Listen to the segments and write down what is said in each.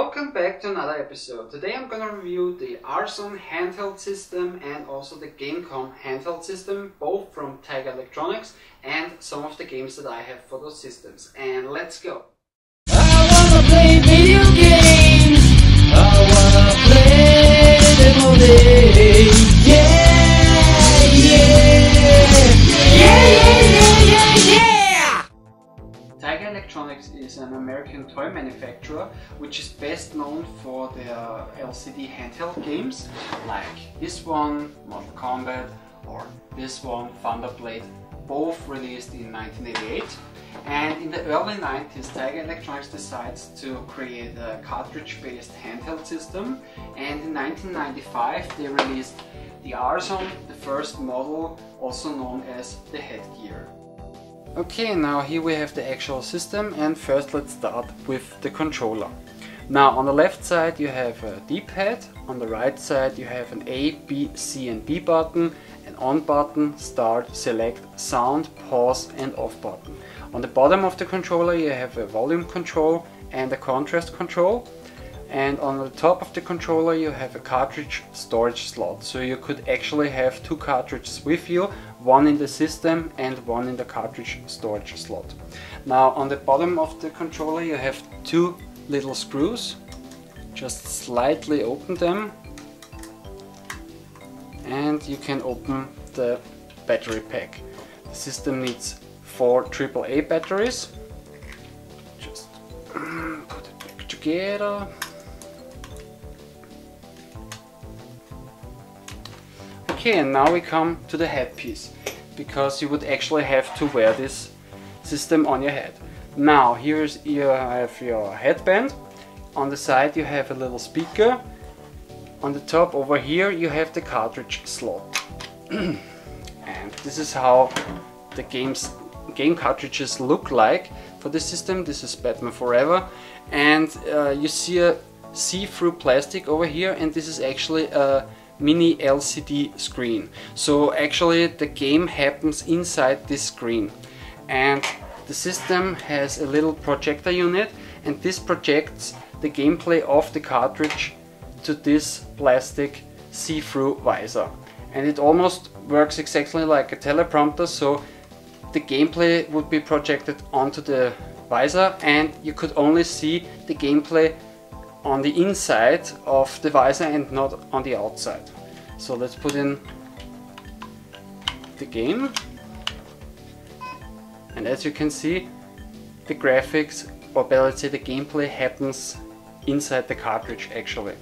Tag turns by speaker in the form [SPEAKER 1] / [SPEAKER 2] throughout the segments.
[SPEAKER 1] Welcome back to another episode. Today I'm gonna review the Arzon handheld system and also the Gamecom handheld system, both from Tiger Electronics, and some of the games that I have for those systems. And let's go!
[SPEAKER 2] I wanna play video games. I wanna play them all day. Yeah, yeah, yeah.
[SPEAKER 1] Tiger Electronics is an American toy manufacturer which is best known for their LCD handheld games like this one, Mortal Kombat, or this one, Thunderblade, both released in 1988. And in the early 90s, Tiger Electronics decides to create a cartridge-based handheld system, and in 1995 they released the Arzon, the first model, also known as the headgear. Okay, now here we have the actual system, and first let's start with the controller. Now on the left side you have a D-pad, on the right side you have an A, B, C and D button, an on button, start, select, sound, pause and off button. On the bottom of the controller you have a volume control and a contrast control, and on the top of the controller you have a cartridge storage slot, so you could actually have two cartridges with you, one in the system and one in the cartridge storage slot. Now on the bottom of the controller you have two little screws. Just slightly open them and you can open the battery pack. The system needs 4 AAA batteries. Just put it back together. Okay, and now we come to the headpiece, because you would actually have to wear this system on your head. Now you have your headband, on the side you have a little speaker, on the top over here you have the cartridge slot. And this is how the game cartridges look like for the system. This is Batman Forever, and you see a see-through plastic over here, and this is actually a mini LCD screen. So actually the game happens inside this screen, and the system has a little projector unit, and this projects the gameplay of the cartridge to this plastic see-through visor, and it almost works exactly like a teleprompter, so the gameplay would be projected onto the visor and you could only see the gameplay on the inside of the visor and not on the outside. So let's put in the game, and as you can see, the graphics, or better let's say the gameplay, happens inside the cartridge actually.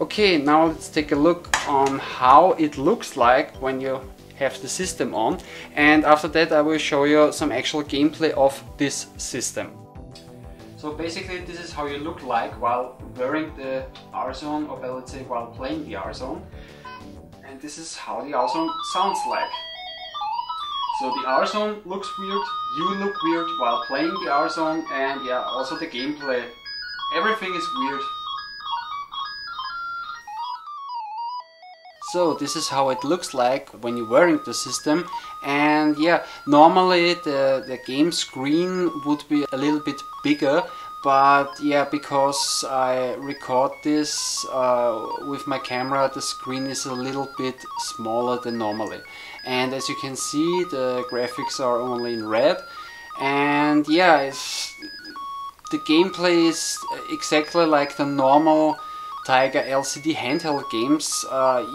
[SPEAKER 1] Okay, now let's take a look on how it looks like when you have the system on, and after that I will show you some actual gameplay of this system. So basically this is how you look like while wearing the Arzon, or better let's say while playing the Arzon. And this is how the Arzon sounds like. So the Arzon looks weird, you look weird while playing the Arzon, and yeah, also the gameplay. Everything is weird. So this is how it looks like when you're wearing the system, and yeah, normally the game screen would be a little bit bigger, but yeah, because I record this with my camera, the screen is a little bit smaller than normally. And as you can see, the graphics are only in red, and yeah, the gameplay is exactly like the normal Tiger LCD handheld games.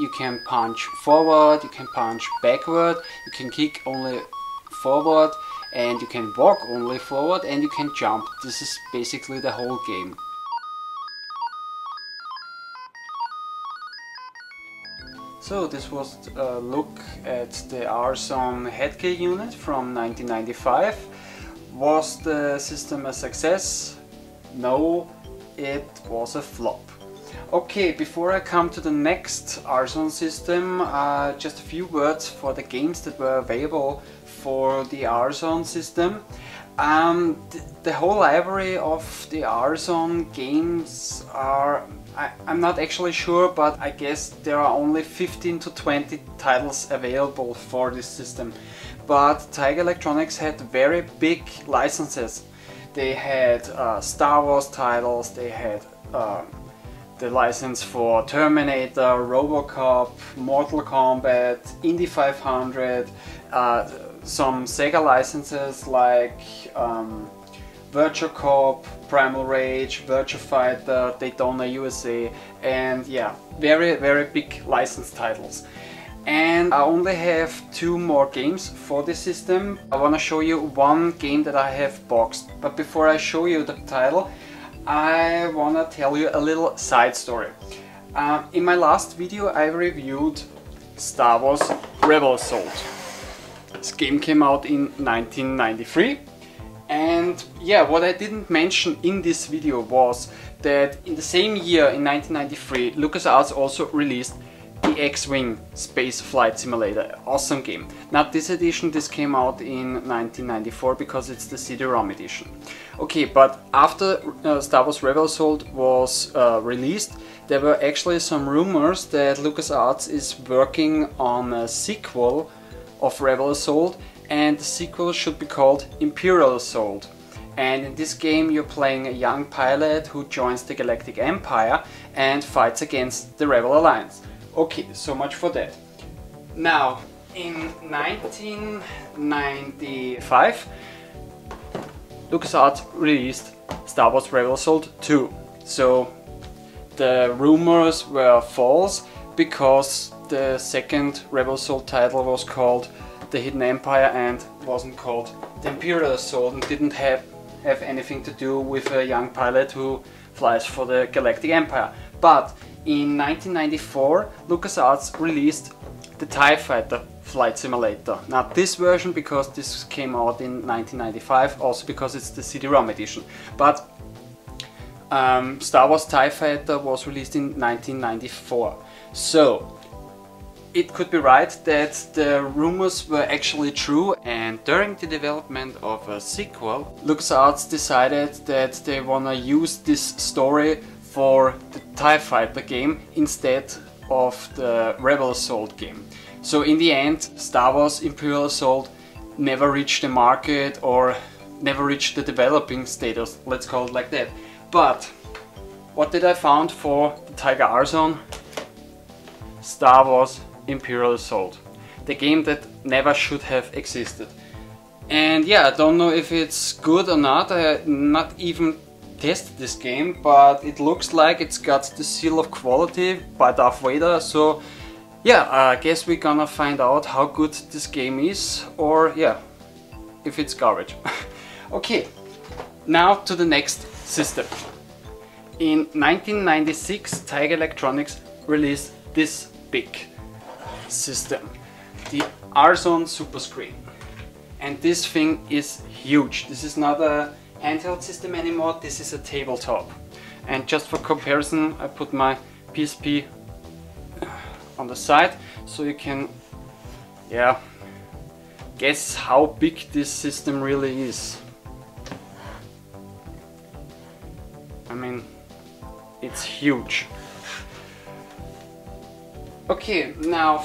[SPEAKER 1] You can punch forward, you can punch backward, you can kick only forward, and you can walk only forward, and you can jump. This is basically the whole game. So this was a look at the Arzon headgear unit from 1995. Was the system a success? No, it was a flop. Okay, before I come to the next Arzon system, just a few words for the games that were available for the Arzon system. The whole library of the Arzon games are, I'm not actually sure, but I guess there are only 15 to 20 titles available for this system. But Tiger Electronics had very big licenses. They had Star Wars titles, they had the license for Terminator, RoboCop, Mortal Kombat, Indy 500, some Sega licenses like Virtua Cop, Primal Rage, Virtua Fighter, Daytona USA, and yeah, very big license titles. And I only have 2 more games for this system. I want to show you one game that I have boxed, but before I show you the title, I want to tell you a little side story. In my last video I reviewed Star Wars Rebel Assault. This game came out in 1993, and yeah, what I didn't mention in this video was that in the same year, in 1993, LucasArts also released the X-Wing Space Flight Simulator. Awesome game. Now this edition, this came out in 1994 because it's the CD-ROM edition. Okay, but after Star Wars Rebel Assault was released, there were actually some rumors that LucasArts is working on a sequel of Rebel Assault, and the sequel should be called Imperial Assault. And in this game you're playing a young pilot who joins the Galactic Empire and fights against the Rebel Alliance. Okay, so much for that. Now, in 1995, LucasArts released Star Wars Rebel Assault 2. So the rumors were false because the second Rebel Assault title was called The Hidden Empire and wasn't called the Imperial Assault and didn't have anything to do with a young pilot who flies for the Galactic Empire. But in 1994, LucasArts released the TIE Fighter Flight Simulator. Now this version, because this came out in 1995, also because it's the CD-ROM edition. But Star Wars TIE Fighter was released in 1994. So it could be right that the rumors were actually true, and during the development of a sequel, LucasArts decided that they wanna use this story for the TIE Fighter game instead of the Rebel Assault game. So in the end, Star Wars Imperial Assault never reached the market or never reached the developing status, let's call it like that. But what did I found for the Tiger R-Zone? Star Wars Imperial Assault, the game that never should have existed. And yeah, I don't know if it's good or not. I not even tested this game, but it looks like it's got the seal of quality by Darth Vader. So yeah, I guess we're gonna find out how good this game is, or yeah, if it's garbage. Okay, now to the next system. In 1996, Tiger Electronics released this big system, the R-Zone Super Screen. And this thing is huge. This is not a handheld system anymore, this is a tabletop. And just for comparison, I put my PSP on the side so you can, yeah, guess how big this system really is. I mean, it's huge. Okay, now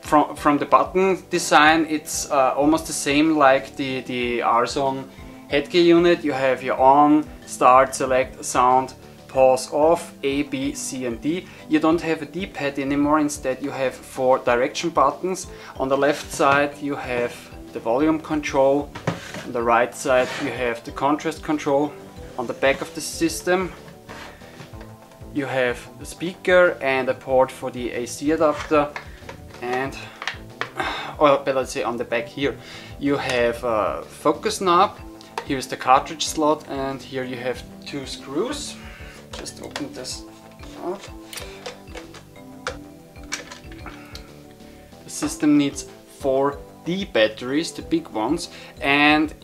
[SPEAKER 1] from the button design, it's almost the same like the R-Zone headgear unit. You have your on, start, select, sound, pause, off, A, B, C and D. You don't have a D-pad anymore, instead you have 4 direction buttons. On the left side you have the volume control, on the right side you have the contrast control. On the back of the system you have the speaker and a port for the AC adapter, and, or better say on the back here, you have a focus knob, here's the cartridge slot, and here you have 2 screws. Just open this up. The system needs 4 D batteries, the big ones, and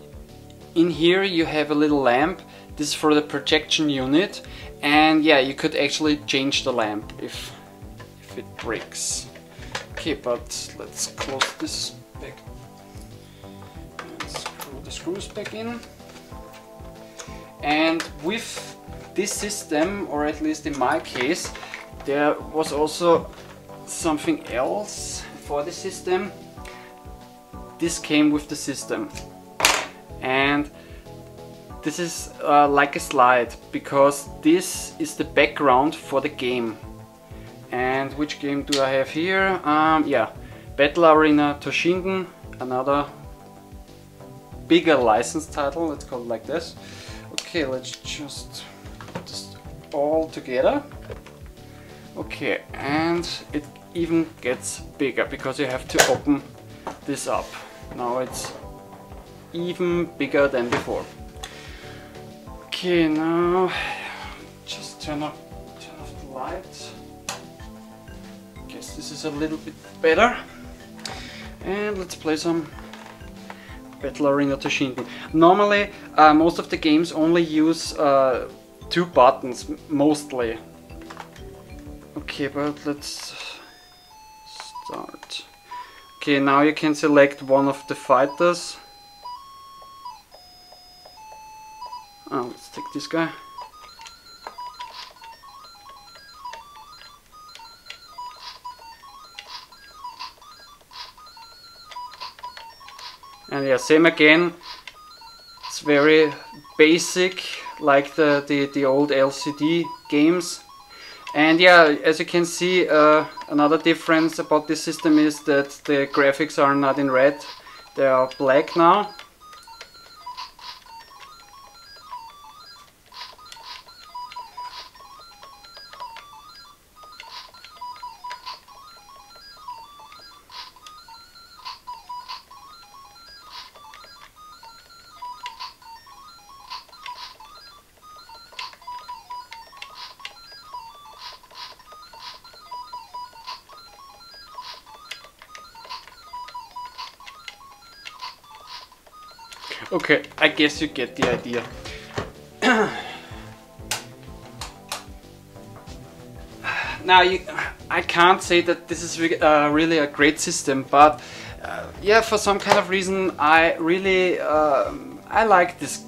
[SPEAKER 1] in here you have a little lamp. This is for the projection unit, and yeah, you could actually change the lamp if it breaks. Okay, but let's close this back and screw the screws back in. And with this system, or at least in my case, there was also something else for the system. This came with the system, and this is like a slide, because this is the background for the game. And which game do I have here? Yeah, Battle Arena Toshinden, another bigger license title, let's call it like this. Okay, let's just put this all together. Okay, and it even gets bigger because you have to open this up. Now it's even bigger than before. Okay, now just turn off the light. Guess this is a little bit better. And let's play some Battle Arena Toshinden. Normally, most of the games only use 2 buttons, mostly. Okay, but let's start. Okay, now you can select one of the fighters. Oh, let's take this guy. And yeah, same again. It's very basic, like the old LCD games. And yeah, as you can see, another difference about this system is that the graphics are not in red, they are black now. Okay, I guess you get the idea. Now, I can't say that this is really a great system, but yeah, for some kind of reason, I really I like this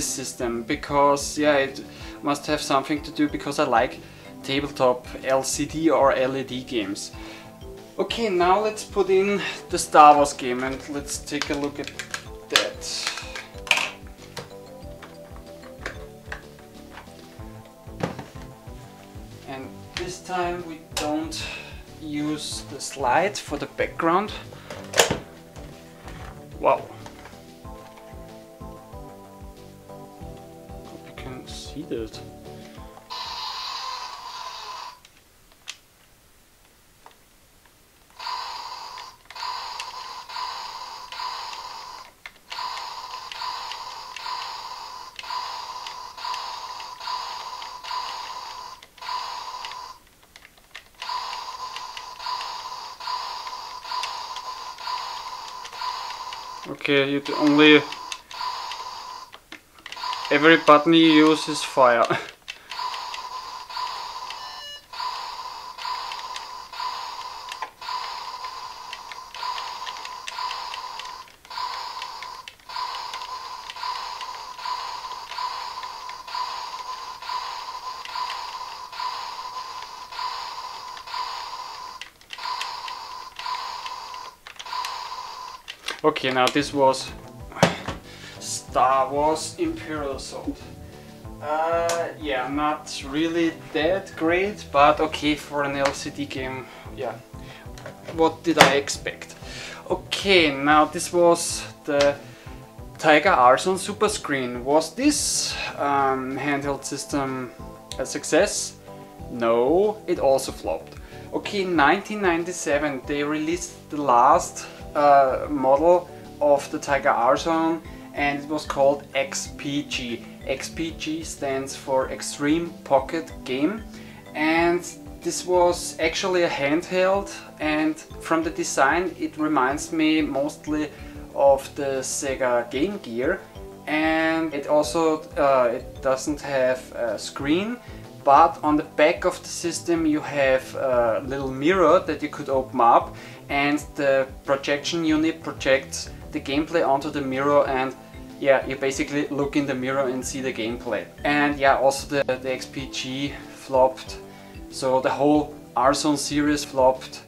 [SPEAKER 1] system, because yeah, it must have something to do because I like tabletop LCD or LED games. Okay, now let's put in the Star Wars game and let's take a look at that. And this time we don't use the slide for the background. Wow. Hope you can see that. Okay, every button you use is fire. Okay, now this was Star Wars Imperial Assault. Yeah, not really that great, but okay for an LCD game, yeah. What did I expect? Okay, now this was the Tiger Arson Super Screen. Was this handheld system a success? No, it also flopped. Okay, in 1997 they released the last model of the Tiger Arson, and it was called XPG. XPG stands for Extreme Pocket Game, and this was actually a handheld, and from the design it reminds me mostly of the Sega Game Gear, and it also it doesn't have a screen, but on the back of the system you have a little mirror that you could open up, and the projection unit projects the gameplay onto the mirror, and yeah, you basically look in the mirror and see the gameplay. And yeah, also the XPG flopped, so the whole Arson series flopped.